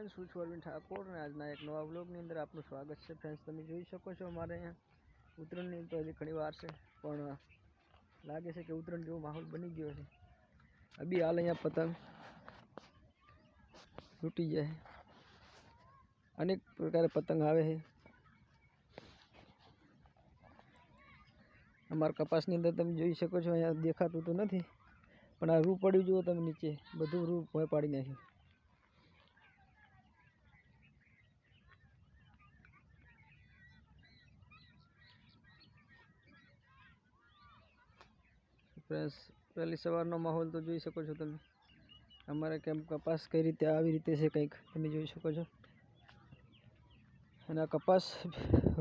Friends હું છું અરવિંદ ઠાકોર અને આજના એક નવા વ્લોગની અંદર આપનું સ્વાગત છે। ફ્રેન્ડ્સ તમે જોઈ શકો છો અમારે અહીંયા ઉત્તરાયણની તો હજી ઘણી વાર છે, પણ લાગે છે કે ઉત્તરાયણ જેવો માહોલ બની ગયો છે। અભી હાલ અહીંયા પતંગ તૂટી જાય, અનેક પ્રકારે પતંગ આવે છે। અમારા કપાસની અંદર તમે જોઈ શકો છો, અહીંયા દેખાતું તો નથી, પણ આ રૂ પડ્યું જુઓ તમે નીચે, બધું રૂ ભોય પાડી નાખ્યું। फ्रेंड्स पहली सवारનો માહોલ તો જોઈ શકો છો તમે। અમારે કેમ કપાસ કઈ રીતે આવી રીતે છે કંઈક તમે જોઈ શકો છો, અને આ કપાસ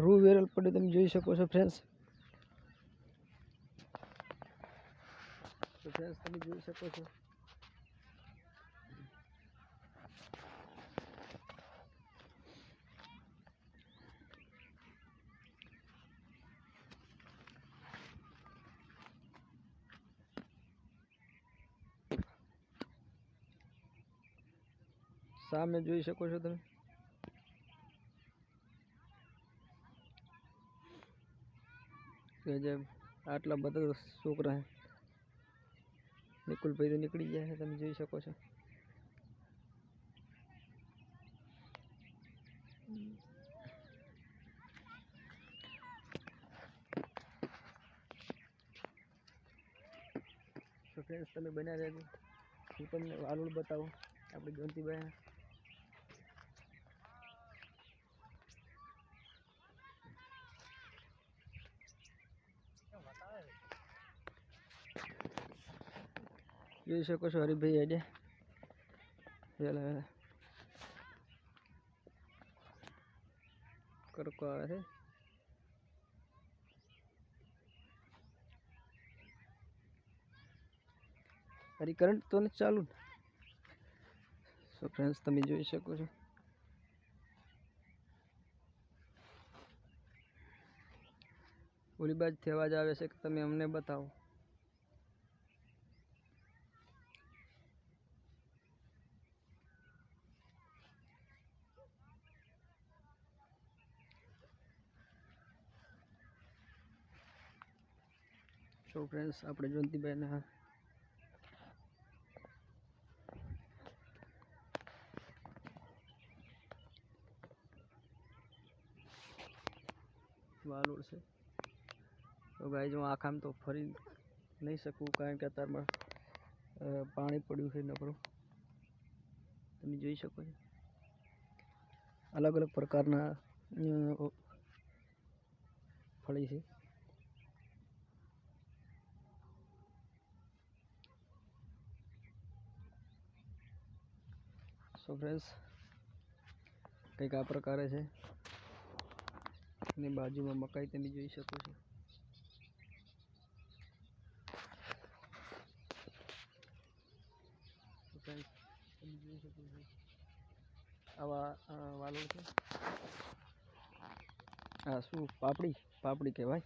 રૂ વેરલ પડે તમે જોઈ શકો છો ફ્રેન્ડ્સ। તો ફ્રેન્ડ્સ તમે જોઈ શકો છો સામે જોઈ શકો છો તમે। ગજબ આટલા બધા છોકરા હે, નિકુલભાઈ તો નીકળી ગયા છે તમે જોઈ શકો છો। તો ફ્રેન્ડ્સ તમે બન્યા રહેજો, હું તમને વાલોડ બતાવું આપણે ગંતીભાઈ। જોઈ શકો છો હરીભાઈ આડે કરકો આવે છે। હરી કરંટ તો નથી ચાલુ। સો ફ્રેન્ડ્સ તમે જોઈ શકો છો ઓલી બાજુથી અવાજ આવે છે કે તમે અમને બતાવો। સો ફ્રેન્ડ્સ આપણે જોનતીભાઈના વાલોડ છે। તો ગાઈસ હું આખામ તો ફરી નહીં શકું, કારણ કે અત્યારમાં પાણી પડ્યું છે નકરું તમે જોઈ શકો છો। અલગ અલગ પ્રકારના ફળી છે। સો ફ્રેન્ડ્સ કંઈક આ પ્રકારે છે, અને બાજુમાં મકાઈ તમે જોઈ શકો છો। તમે જોઈ શકો છો આવા વાલોડ છે। હા શું પાપડી કહેવાય।